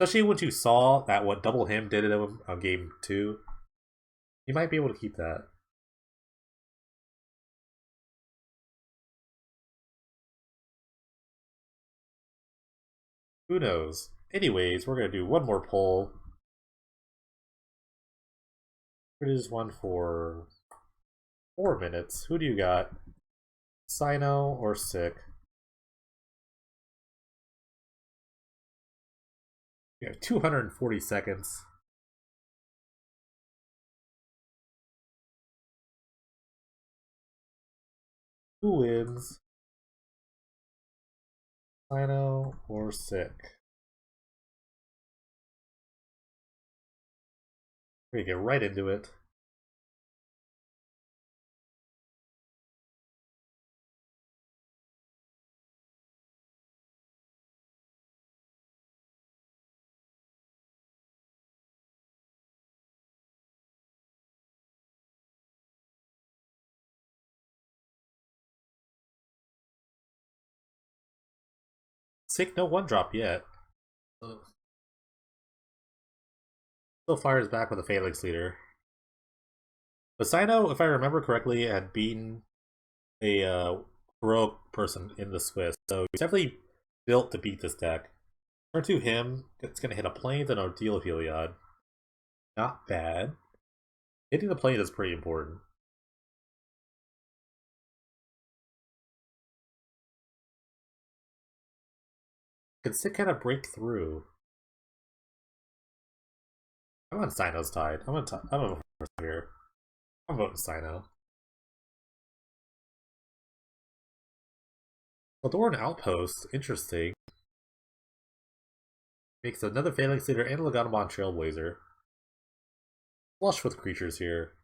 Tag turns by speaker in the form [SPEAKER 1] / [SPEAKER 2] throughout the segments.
[SPEAKER 1] Especially once you saw that what Double Him did to him on game 2, you might be able to keep that. Who knows? Anyways, we're gonna do one more poll. It is one for 4 minutes. Who do you got? Cyno or Sick? You have 240 seconds. Who wins? Cyno or Sick? We're gonna get right into it. Sick, no one drop yet. Still fires back with a Phalanx Leader. But Cyno, if I remember correctly, had beaten a heroic person in the Swiss, so he's definitely built to beat this deck. Turn to him, it's going to hit a plane and a deal of Heliod. Not bad. Hitting the plane is pretty important. Can Sick kind of break through? I'm on Cyno's tide. I'm on here. I'm voting Cyno. Eldorn Outpost, interesting. Makes another Phalanx Leader and a Leganomon Trailblazer. Flush with creatures here.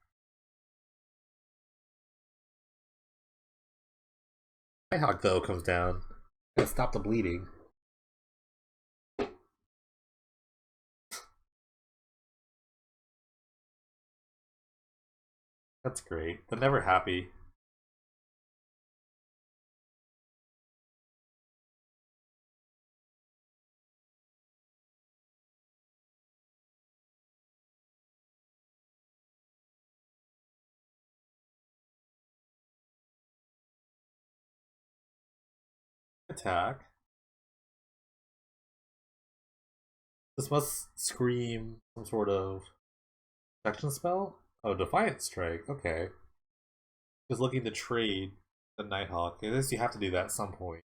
[SPEAKER 1] Nighthawk, though, comes down. Gonna stop the bleeding. That's great, but never happy. Attack. This must scream some sort of protection spell? Oh, Defiant Strike, okay. Just looking to trade the Nighthawk. I guess you have to do that at some point.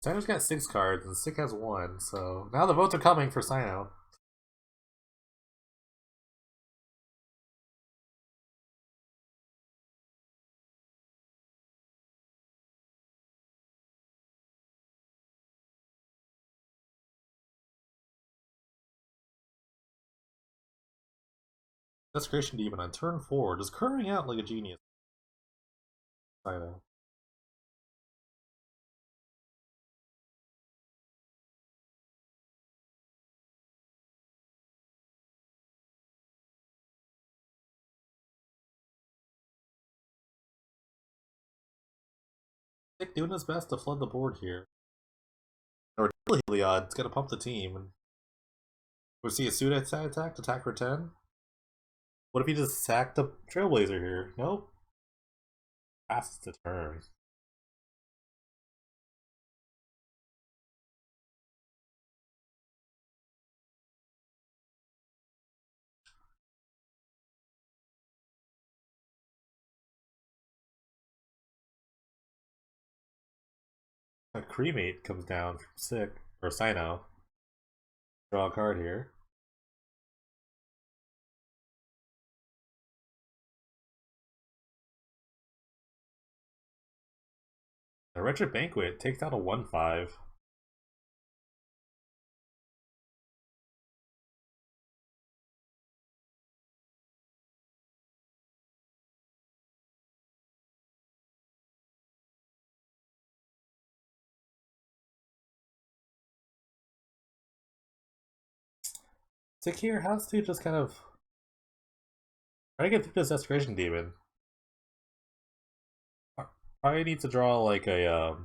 [SPEAKER 1] Cyno's got 6 cards and Sick has 1, so now the votes are coming for Cyno. Desecration Demon on turn 4, just curving out like a genius. Cyno. Sick doing his best to flood the board here. Or Heliod, it's gonna pump the team. We see a suit attack for 10? What if he just attacked the Trailblazer here? Nope. Passes the turn. A Cremate comes down from Sick, or Cyno. Draw a card here. A Wretched Banquet takes out a 1/5. Sick here has to just kind of try to get through this Desecration Demon. Probably needs to draw like a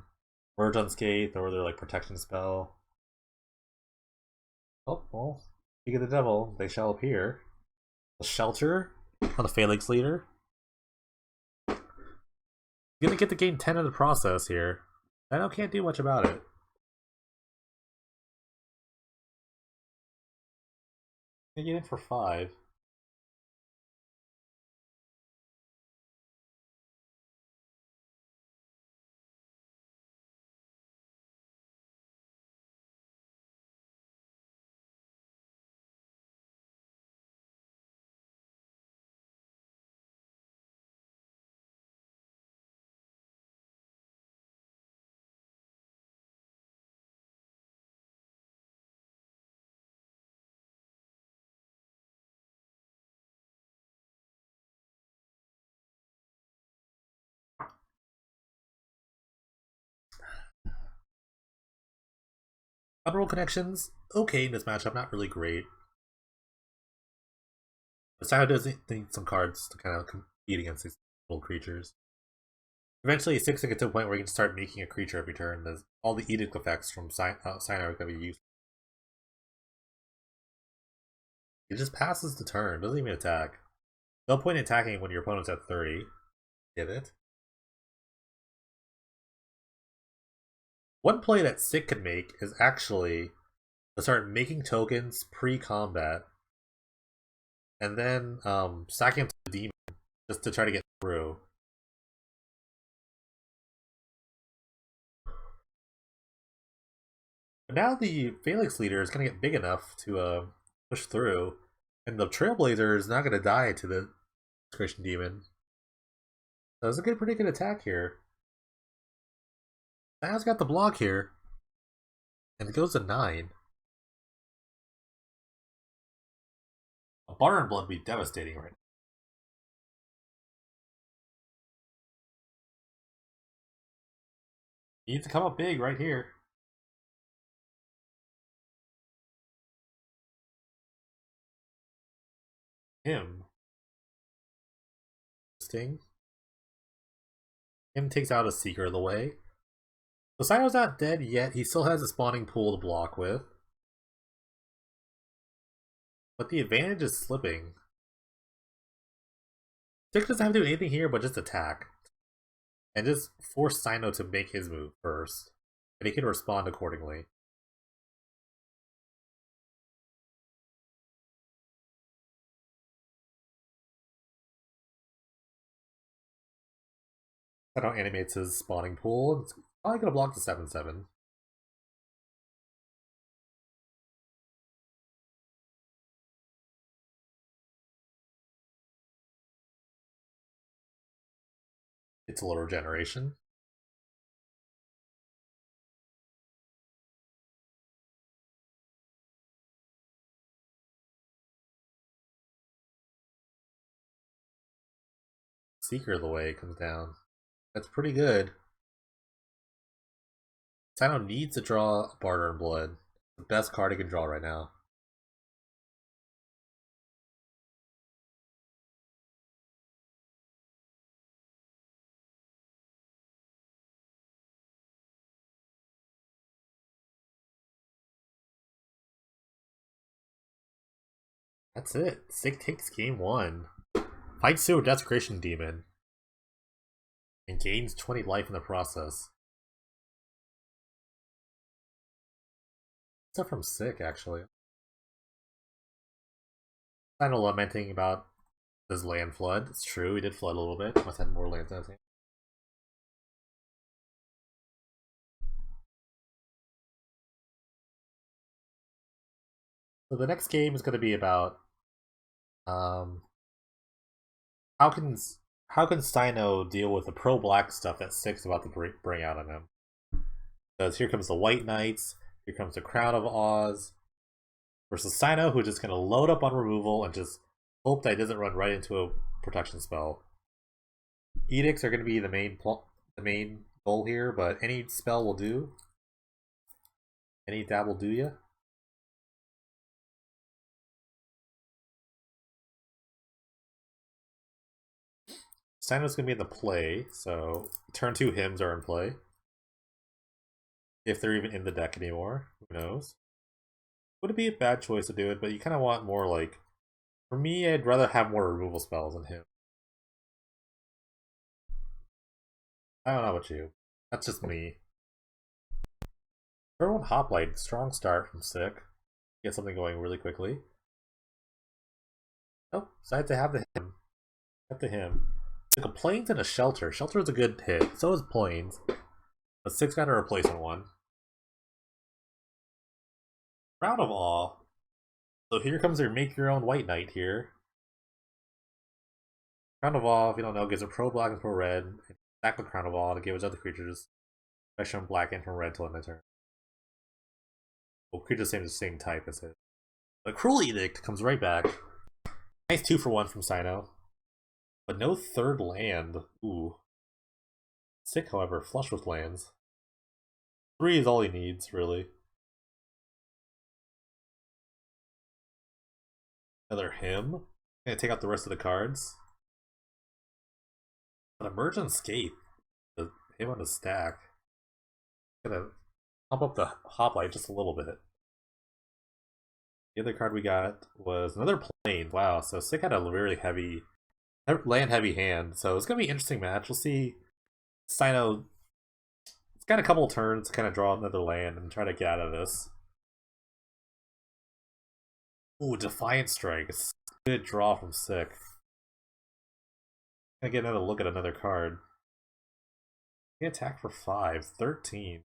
[SPEAKER 1] Merge Unscathed or their like protection spell. Oh, well, speak of the devil, they shall appear. The Shelter on the Phalanx Leader. Gonna get the game 10 in the process here. I can't do much about it. Gonna get in for 5. Honorable connections, okay in this matchup, not really great. The Cyno does need some cards to kind of compete against these little creatures. Eventually, 6 will get to a point where you can start making a creature every turn. All the edict effects from Cyno are going to be used. It just passes the turn, doesn't even attack. No point in attacking when your opponent's at 30. Get it? One play that Sick could make is actually to start making tokens pre-combat, and then sacking him to the demon just to try to get through. But now the Phalanx Leader is going to get big enough to push through, and the Trailblazer is not going to die to the Desecration Demon. So it's a pretty good attack here. Now got the block here, and it goes to 9. A Butter and Blood would be devastating right now. You need to come up big right here. Him. Sting. Him takes out a Seeker of the Way. So Cyno's not dead yet. He still has a spawning pool to block with. But the advantage is slipping. Stick doesn't have to do anything here but just attack. And just force Cyno to make his move first. And he can respond accordingly. Cyno animates his spawning pool. It's probably going to block the 7/7. It's a little regeneration. Seeker of the Way comes down. That's pretty good. Cyno needs to draw Barter and Blood. The best card he can draw right now. That's it. Sick takes game 1. Fights through a Desecration Demon. And gains 20 life in the process. Except from Sick, actually. Kind of lamenting about his land flood. It's true, he did flood a little bit. Must have had more lands than I think. So the next game is going to be about how can Cyno deal with the pro-black stuff that Sick's about to bring out on him? Because here comes the White Knights, here comes the Crown of Oz, versus Cyno, who's just going to load up on removal and just hope that he doesn't run right into a protection spell. Edicts are going to be the main goal here, but any spell will do. Any dab will do ya. Cyno's gonna be in the play, so turn 2 hymns are in play. If they're even in the deck anymore, who knows? Would it be a bad choice to do it, but you kind of want more like... For me, I'd rather have more removal spells than him. I don't know about you. That's just me. Turn 1 Hoplite, strong start from Sick. Get something going really quickly. Nope, decided to have the hymn. Have the hymn. Like a Plains and a Shelter. Shelter is a good hit. So is Plains. But 6 got a replacement one. Round of Awe. So here comes your make your own White Knight here. Crown of Awe, if you don't know, gives a pro black and pro red. Stack with Crown of Awe to give its other creatures, especially from black and from red till end of turn. Well, creatures the same type as it. But Cruel Edict comes right back. Nice 2-for-1 from Cyno. But no third land. Ooh. Sick, however, flush with lands. 3 is all he needs, really. Another hymn. Gonna take out the rest of the cards. But Emergent Scape. The him on the stack. Gonna pump up the Hoplite just a little bit. The other card we got was another Plane. Wow, so Sick had a really heavy, land heavy hand. So it's gonna be an interesting match. We'll see. Cyno, it's got a couple turns to kind of draw another land and try to get out of this. Ooh, Defiant Strike. It's a good draw from Sick. Gonna get another look at another card. He attack for 5, 13.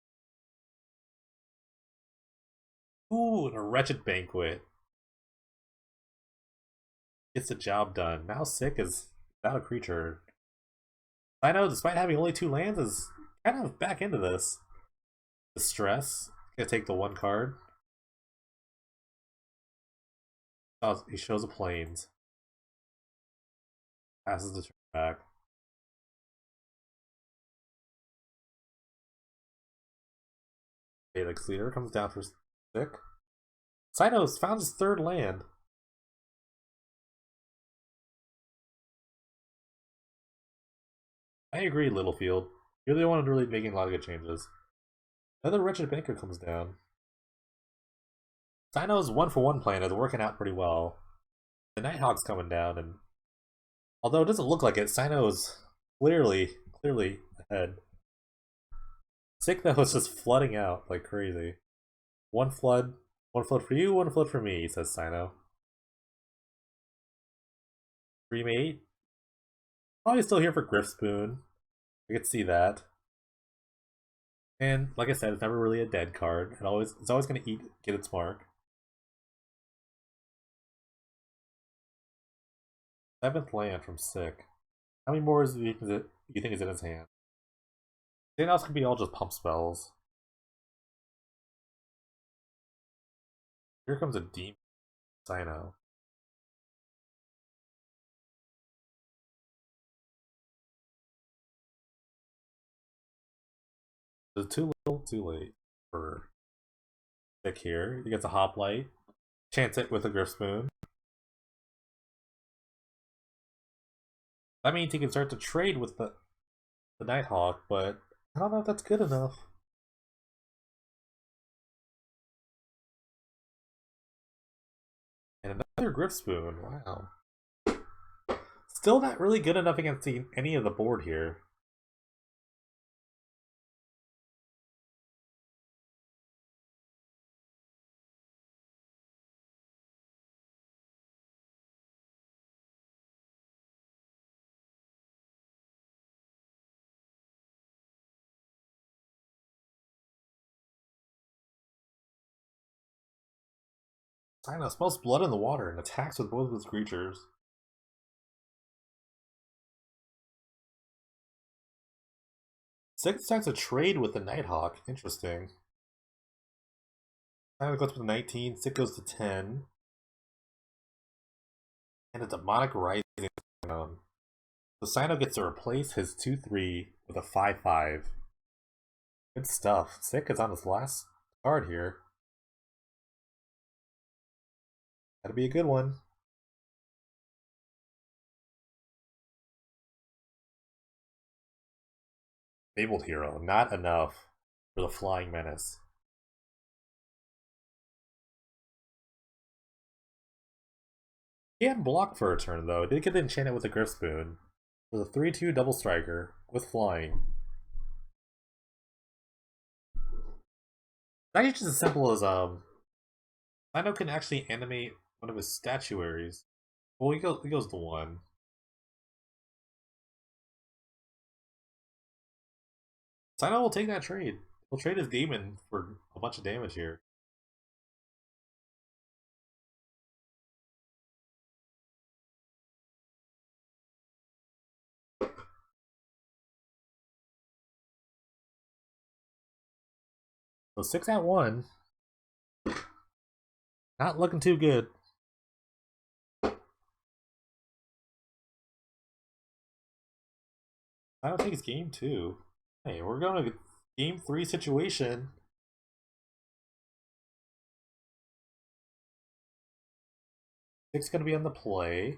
[SPEAKER 1] Ooh, and a Wretched Banquet. Gets the job done. Now Sick is without a creature. Cyno, despite having only 2 lands, is kind of back into this. Distress. Gonna take the 1 card. Oh, he shows a Plains. Passes the turn back. Phalanx Leader comes down for Sick. Cyno's found his 3rd land. I agree, Littlefield. You're the one really making a lot of good changes. Another Wretched Banker comes down. Cyno's 1-for-1 plan is working out pretty well. The Nighthawk's coming down, and although it doesn't look like it, Cyno's clearly ahead. Sick though is just flooding out like crazy. One flood for you, 1 flood for me, says Cyno. 3-mate. Probably still here for Griffspoon. I could see that. And like I said, it's never really a dead card. It's always gonna get its mark. 7th land from Sick. How many more do you think is in his hand? Anything else could be all just pump spells. Here comes a Demon Cyno. It's too little, too late for Sick here. He gets a Hoplite. Chance it with a Griffspoon. That means he can start to trade with the Nighthawk, but I don't know if that's good enough. And another Griffspoon, wow. Still not really good enough against any of the board here. Cyno smells blood in the water and attacks with both of his creatures. Six attacks a trade with the Nighthawk. Interesting. Cyno goes to 19, Sick goes to 10. And a Demonic Rising. So Cyno gets to replace his 2-3 with a 5-5. Good stuff. Sick is on his last card here. That'll be a good one. Fabled Hero. Not enough for the Flying Menace. He can block for a turn, though. Did get enchanted with a Griff Spoon. With a 3-2 double striker with flying. It's actually just as simple as Cyno can actually animate one of his statuaries. Well, he goes to one. Cyno will take that trade. He'll trade his demon for a bunch of damage here. So 6 at 1. Not looking too good. I don't think it's game 2. Hey, we're going to game 3 situation. Six going to be on the play.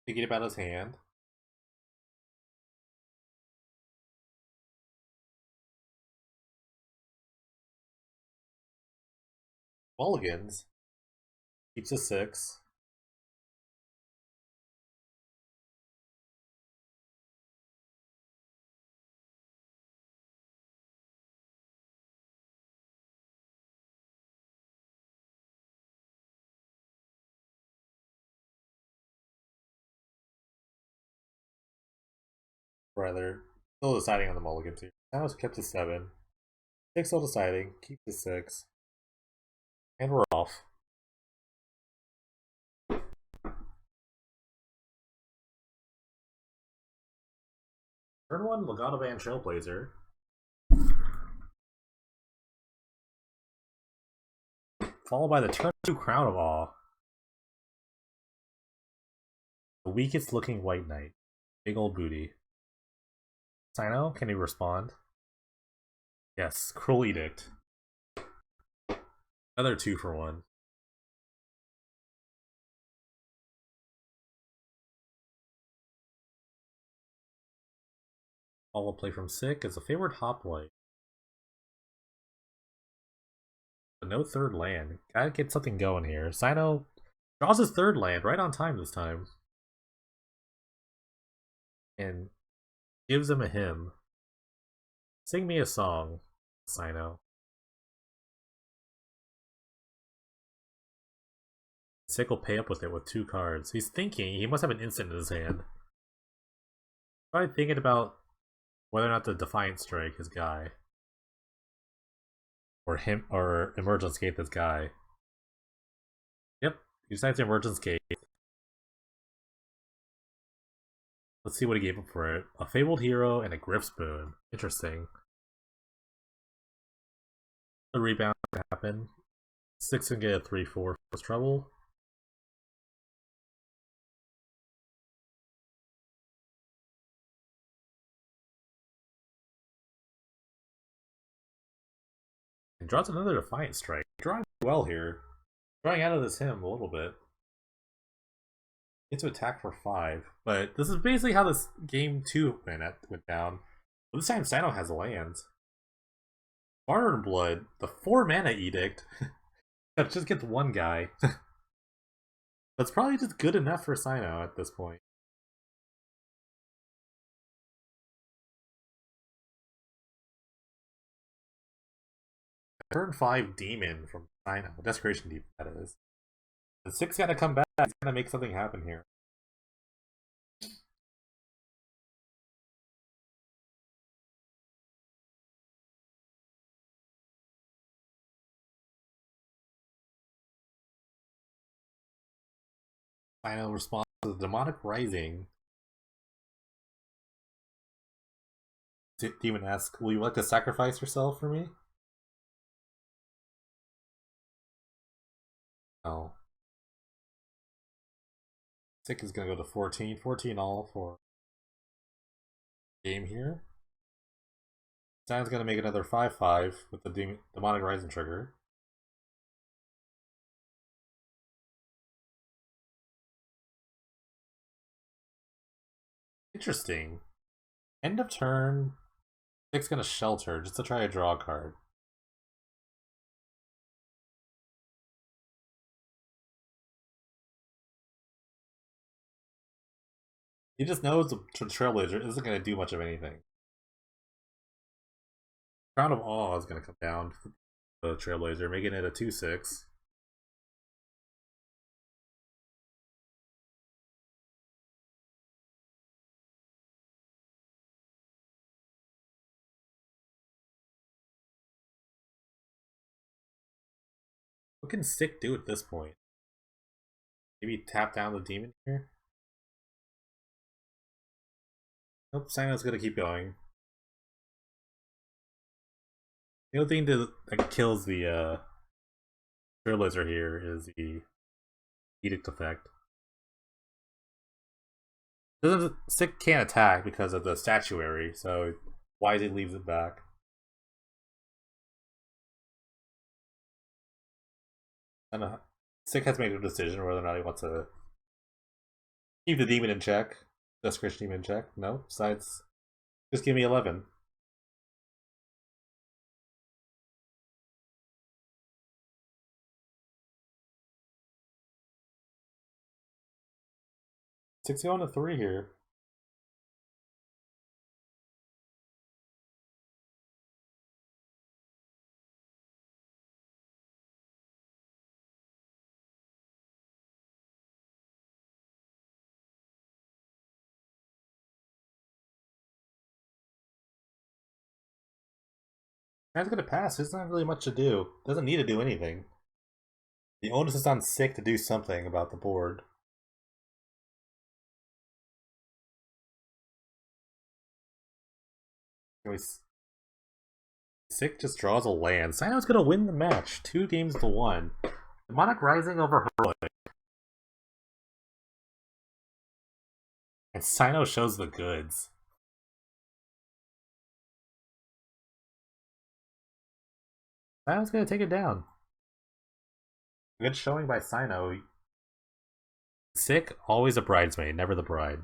[SPEAKER 1] Thinking about his hand. Mulligans. Keeps a 6. Rather, still deciding on the mulligan too. Now it's kept to 7. 6 still deciding. Keep the 6. And we're off. Turn 1, Legato Band Trailblazer. Followed by the turn 2 Crown of Awe. The weakest looking White Knight. Big old booty. Cyno, can he respond? Yes, Cruel Edict. Another 2 for 1. All will play from Sick as a favorite Hoplite. But no third land. Gotta get something going here. Cyno draws his third land right on time this time. And gives him a hymn. Sing me a song, Cyno. Sick will pay up with it with 2 cards. He's thinking, he must have an instant in his hand. Probably thinking about whether or not to Defiant Strike his guy. Or him, or Emergence Gate this guy. Yep, he decides to Emergence Gate. Let's see what he gave up for it. A Fabled Hero and a Griff Spoon. Interesting. The rebound happen. 6 can get a 3-4 for trouble. And draws another Defiant Strike. Drawing well here. Drawing out of this hymn a little bit. Get to attack for 5. But this is basically how this game 2 went down. But this time Cyno has lands. Modern Blood, the 4 mana edict. That just gets 1 guy. That's probably just good enough for Cyno at this point. Turn 5 Demon from Cyno. Desecration Demon, that is. The 6 gotta come back. He's gotta make something happen here. Cyno responds to the Demonic Rising. Demon asks, will you like to sacrifice yourself for me? Oh. Sick is gonna go to 14. 14 all for game here. Stan's gonna make another 5/5 with the demonic rising trigger. Interesting. End of turn. Nick's gonna shelter just to try to draw a card. He just knows the Trailblazer isn't gonna do much of anything. Crown of Awe is gonna come down for the Trailblazer, making it a 2/6. What can Stick do at this point? Maybe tap down the demon here? Nope, Cyno's gonna keep going. The only thing that kills the Trailblazer here is the Edict effect. Stick can't attack because of the statuary, so wisely leaves it back. And Stick has made a decision whether or not he wants to keep the demon in check. Desecration demon in check. No, besides, just give me 11. Stick's going to 3 here. Man's gonna pass. There's not really much to do. Doesn't need to do anything. The onus is on Sick to do something about the board. Sick just draws a land. Cyno's gonna win the match. 2-1. Demonic Rising over Heroic. And Cyno shows the goods. Cyno's gonna take it down. Good showing by Cyno. Sick, always a bridesmaid, never the bride.